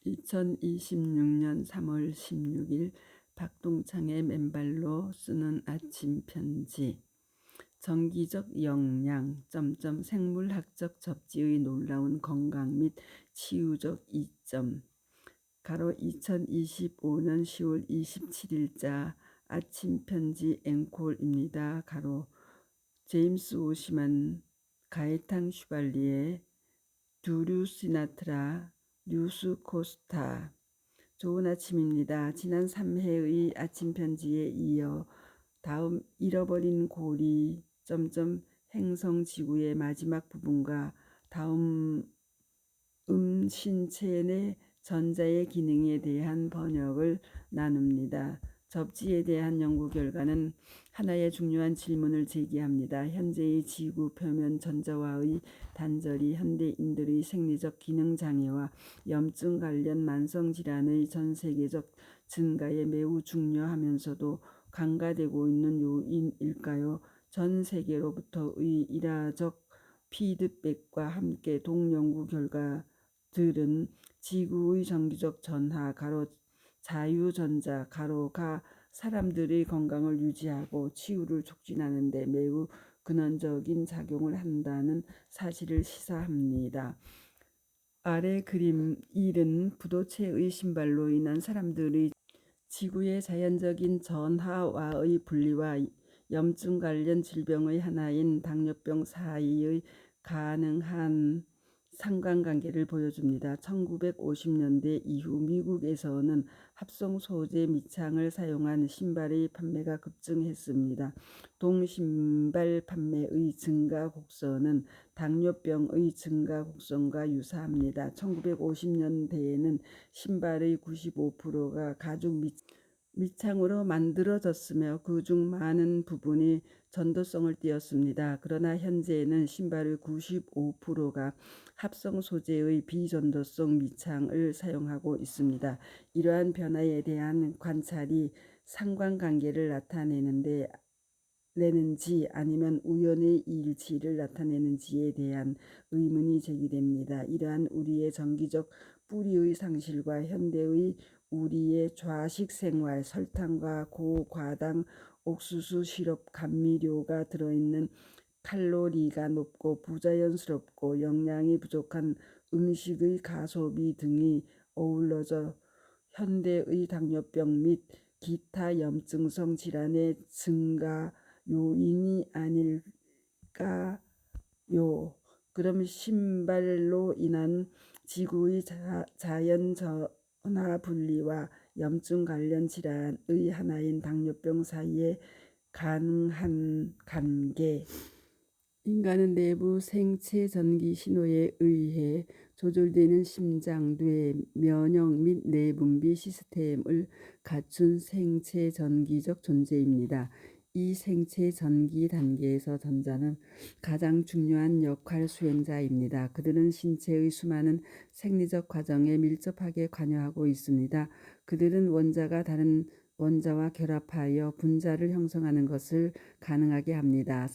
2026년 3월 16일 박동창의 맨발로 쓰는 아침 편지. 정기적 영양, 생물학적 접지의 놀라운 건강 및 치유적 이점. 가로 2025년 10월 27일자 아침 편지 앵콜입니다. 가로 제임스 오시만, 가에탄 슈발리에, 두류 시나트라, 뉴스 코스타. 좋은 아침입니다. 지난 3회의 아침 편지에 이어 다음 잃어버린 고리 행성 지구의 마지막 부분과 다음 신체 내 전자의 기능에 대한 번역을 나눕니다. 접지에 대한 연구 결과는 하나의 중요한 질문을 제기합니다. 현재의 지구 표면 전자와의 단절이 현대인들의 생리적 기능 장애와 염증 관련 만성 질환의 전 세계적 증가에 매우 중요하면서도 간과되고 있는 요인일까요? 전 세계로부터의 일화적 피드백과 함께 동연구 결과들은 지구의 정기적 전하 가로 자유전자 가로가 사람들의 건강을 유지하고 치유를 촉진하는 데 매우 근원적인 작용을 한다는 사실을 시사합니다. 아래 그림 1은 부도체의 신발로 인한 사람들의 지구의 자연적인 전하와의 분리와 염증 관련 질병의 하나인 당뇨병 사이의 가능한 상관관계를 보여줍니다. 1950년대 이후 미국에서는 합성 소재 밑창을 사용한 신발의 판매가 급증했습니다. 동신발 판매의 증가 곡선은 당뇨병의 증가 곡선과 유사합니다. 1950년대에는 신발의 95%가 가죽 밑창으로 만들어졌으며 그중 많은 부분이 전도성을 띄었습니다. 그러나 현재는 신발의 95%가 합성 소재의 비전도성 밑창을 사용하고 있습니다. 이러한 변화에 대한 관찰이 상관관계를 나타내는지 아니면 우연의 일치를 나타내는지에 대한 의문이 제기됩니다. 이러한 우리의 정기적 뿌리의 상실과 현대의 우리의 좌식 생활, 설탕과 고과당 옥수수 시럽 감미료가 들어있는 칼로리가 높고 부자연스럽고 영양이 부족한 음식의 가소비 등이 어우러져 현대의 당뇨병 및 기타 염증성 질환의 증가 요인이 아닐까요? 그럼 신발로 인한 지구의 자연 전하 분리와 염증 관련 질환의 하나인 당뇨병 사이에 가능한 관계. 인간은 내부 생체 전기 신호에 의해 조절되는 심장, 뇌, 면역 및 내분비 시스템을 갖춘 생체 전기적 존재입니다. 이 생체 전기 단계에서 전자는 가장 중요한 역할 수행자입니다. 그들은 신체의 수많은 생리적 과정에 밀접하게 관여하고 있습니다. 그들은 원자가 다른 원자와 결합하여 분자를 형성하는 것을 가능하게 합니다.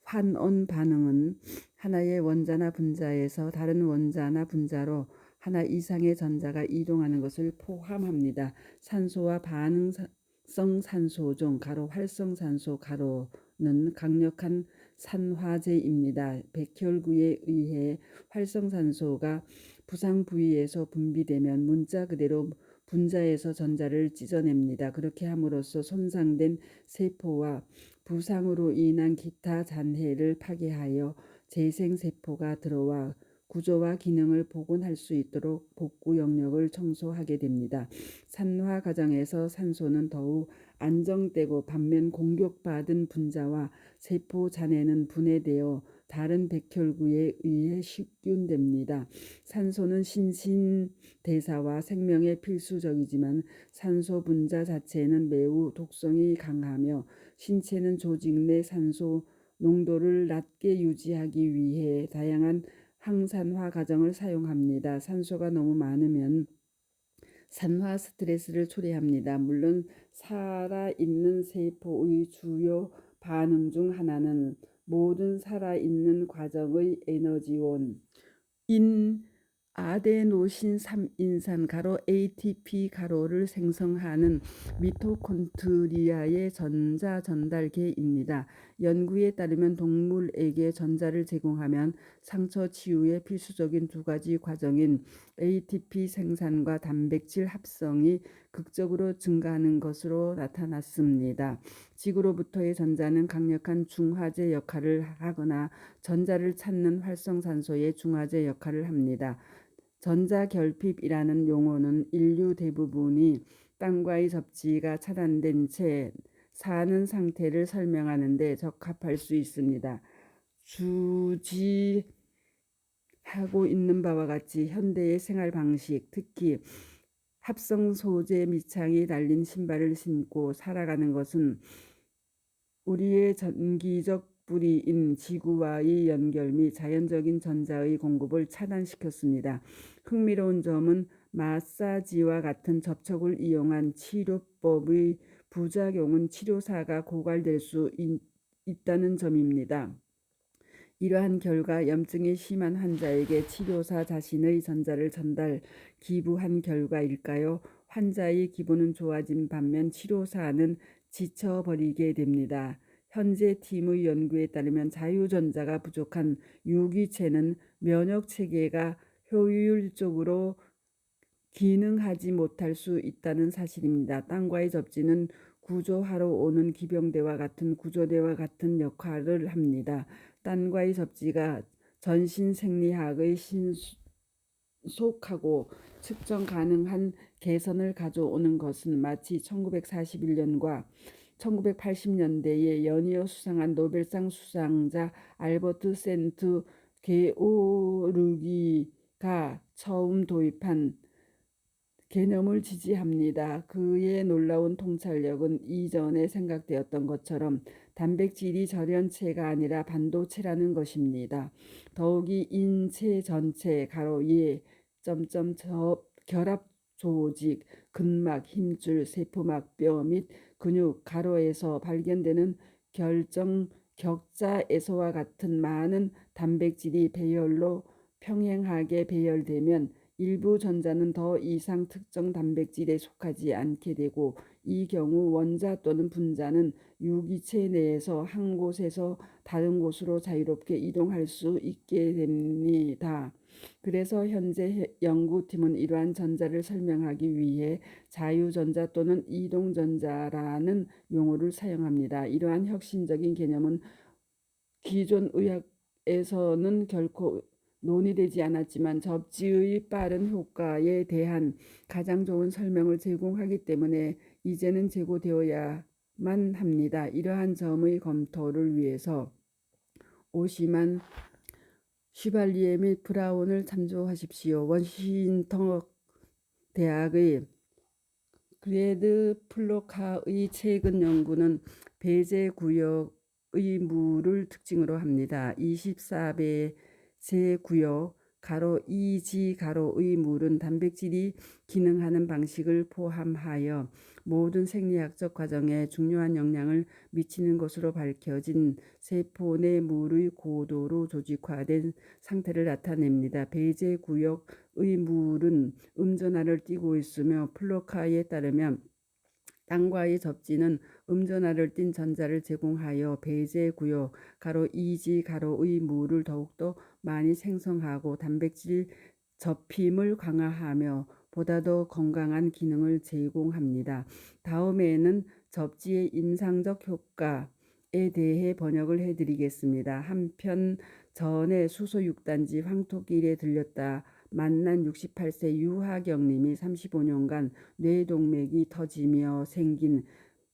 환원 반응은 하나의 원자나 분자에서 다른 원자나 분자로 하나 이상의 전자가 이동하는 것을 포함합니다. 산소와 반응성 산소종 가로 활성산소 가로는 강력한 산화제입니다. 백혈구에 의해 활성산소가 부상 부위에서 분비되면 문자 그대로 분자에서 전자를 찢어냅니다. 그렇게 함으로써 손상된 세포와 부상으로 인한 기타 잔해를 파괴하여 재생세포가 들어와 구조와 기능을 복원할 수 있도록 복구 영역을 청소하게 됩니다. 산화 과정에서 산소는 더욱 안정되고 반면 공격받은 분자와 세포 잔해는 분해되어 다른 백혈구에 의해 식균됩니다. 산소는 신진대사와 생명에 필수적이지만 산소 분자 자체는 매우 독성이 강하며 신체는 조직 내 산소 농도를 낮게 유지하기 위해 다양한 항산화 과정을 사용합니다. 산소가 너무 많으면 산화 스트레스를 초래합니다. 물론 살아있는 세포의 주요 반응 중 하나는 모든 살아있는 과정의 에너지원인 아데노신 3인산 ATP 를 생성하는 미토콘드리아의 전자 전달계입니다. 연구에 따르면 동물에게 전자를 제공하면 상처 치유에 필수적인 두 가지 과정인 ATP 생산과 단백질 합성이 극적으로 증가하는 것으로 나타났습니다. 지구로부터의 전자는 강력한 중화제 역할을 하거나 전자를 찾는 활성산소의 중화제 역할을 합니다. 전자결핍이라는 용어는 인류 대부분이 땅과의 접지가 차단된 채 사는 상태를 설명하는 데 적합할 수 있습니다. 주지하고 있는 바와 같이 현대의 생활 방식, 특히 합성 소재 밑창이 달린 신발을 신고 살아가는 것은 우리의 전기적 뿌리인 지구와의 연결 및 자연적인 전자의 공급을 차단시켰습니다. 흥미로운 점은 마사지와 같은 접촉을 이용한 치료법의 부작용은 치료사가 고갈될 수 있다는 점입니다. 이러한 결과 염증이 심한 환자에게 치료사 자신의 전자를 기부한 결과일까요? 환자의 기분은 좋아진 반면 치료사는 지쳐버리게 됩니다. 현재 팀의 연구에 따르면 자유전자가 부족한 유기체는 면역체계가 효율적으로 기능하지 못할 수 있다는 사실입니다. 땅과의 접지는 구조하러 오는 기병대와 같은 구조대와 같은 역할을 합니다. 땅과의 접지가 전신생리학의 신속하고 측정 가능한 개선을 가져오는 것은 마치 1941년과 1980년대에 연이어 수상한 노벨상 수상자 알버트 센트 게오르기가 처음 도입한 개념을 지지합니다. 그의 놀라운 통찰력은 이전에 생각되었던 것처럼 단백질이 절연체가 아니라 반도체라는 것입니다. 더욱이 인체 전체 예 결합 조직, 근막, 힘줄, 세포막, 뼈 및 근육 에서 발견되는 결정 격자에서와 같은 많은 단백질이 배열로 평행하게 배열되면 일부 전자는 더 이상 특정 단백질에 속하지 않게 되고, 이 경우 원자 또는 분자는 유기체 내에서 한 곳에서 다른 곳으로 자유롭게 이동할 수 있게 됩니다. 그래서 현재 연구팀은 이러한 전자를 설명하기 위해 자유전자 또는 이동전자라는 용어를 사용합니다. 이러한 혁신적인 개념은 기존 의학에서는 결코 논의되지 않았지만 접지의 빠른 효과에 대한 가장 좋은 설명을 제공하기 때문에 이제는 제고되어야만 합니다. 이러한 점의 검토를 위해서 오시만, 슈발리에 및 브라운을 참조하십시오. 워싱턴 대학의 그레드 플로카의 최근 연구는 배제 구역의 물을 특징으로 합니다. 24배 제구역 (2G의) 물은 단백질이 기능하는 방식을 포함하여 모든 생리학적 과정에 중요한 영향을 미치는 것으로 밝혀진 세포 내 물의 고도로 조직화된 상태를 나타냅니다. 배제 구역의 물은 음전하를 띠고 있으며 플로카에 따르면 땅과의 접지는 음전하를 띤 전자를 제공하여 배제 구역 (2G의) 물을 더욱더 많이 생성하고 단백질 접힘을 강화하며 보다 더 건강한 기능을 제공합니다. 다음에는 접지의 임상적 효과에 대해 번역을 해드리겠습니다. 한편 전에 수소 6단지 황토길에 들렸다 만난 68세 유하경님이 35년간 뇌동맥이 터지며 생긴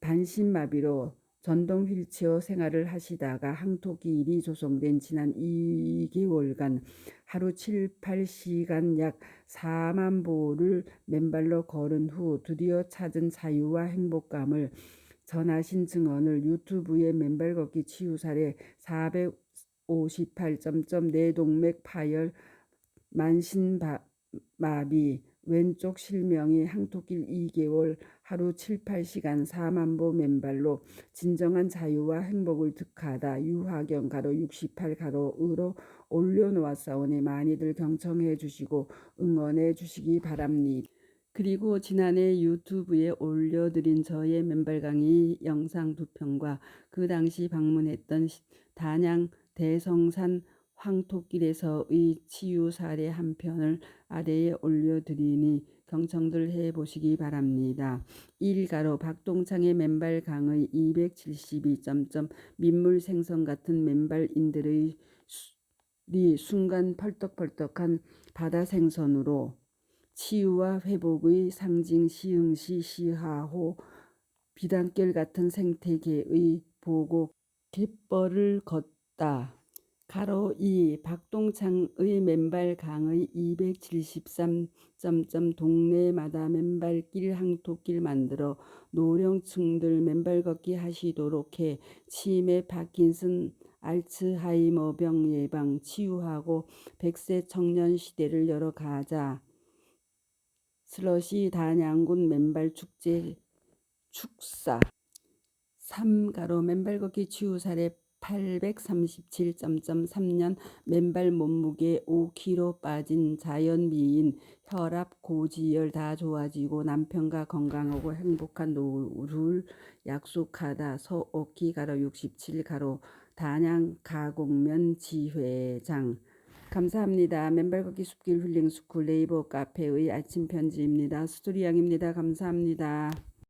반신마비로 전동 휠체어 생활을 하시다가 항토길이 조성된 지난 2개월간 하루 7, 8시간 약 4만 보를 맨발로 걸은 후 드디어 찾은 자유와 행복감을 전하신 증언을 유튜브에 맨발 걷기 치유 사례 458. 뇌동맥 파열, 만신마비, 왼쪽 실명이 항토길 2개월 하루 7, 8시간 4만보 맨발로 진정한 자유와 행복을 득하다. 유화경 가로 68 가로으로 올려놓았사오니 많이들 경청해 주시고 응원해 주시기 바랍니다. 그리고 지난해 유튜브에 올려드린 저의 맨발 강의 영상 2편과 그 당시 방문했던 단양 대성산 황토길에서의 치유 사례 한 편을 아래에 올려드리니 경청들 해보시기 바랍니다. 1가로 박동창의 맨발 강의 272점 민물 생선 같은 맨발인들의 순간 펄떡펄떡한 바다 생선으로 치유와 회복의 상징 시흥시 시하호 비단결 같은 생태계의 보고 갯벌을 걷다. 가로 2 박동창의 맨발 강의 273 동네마다 맨발길 항토길 만들어 노령층들 맨발 걷기 하시도록 해 치매 파킨슨 알츠하이머병 예방 치유하고 100세 청년 시대를 열어가자. 슬러시 단양군 맨발 축제 축사 3가로 맨발 걷기 치유 사례 837 3년 맨발 몸무게 5kg 빠진 자연 미인 혈압 고지혈 다 좋아지고 남편과 건강하고 행복한 노후를 약속하다. 서옥희 가로 67 가로 단양 가곡면 지회장. 감사합니다. 맨발 걷기 숲길 힐링 스쿨 네이버 카페의 아침 편지입니다. 수두리양입니다. 감사합니다.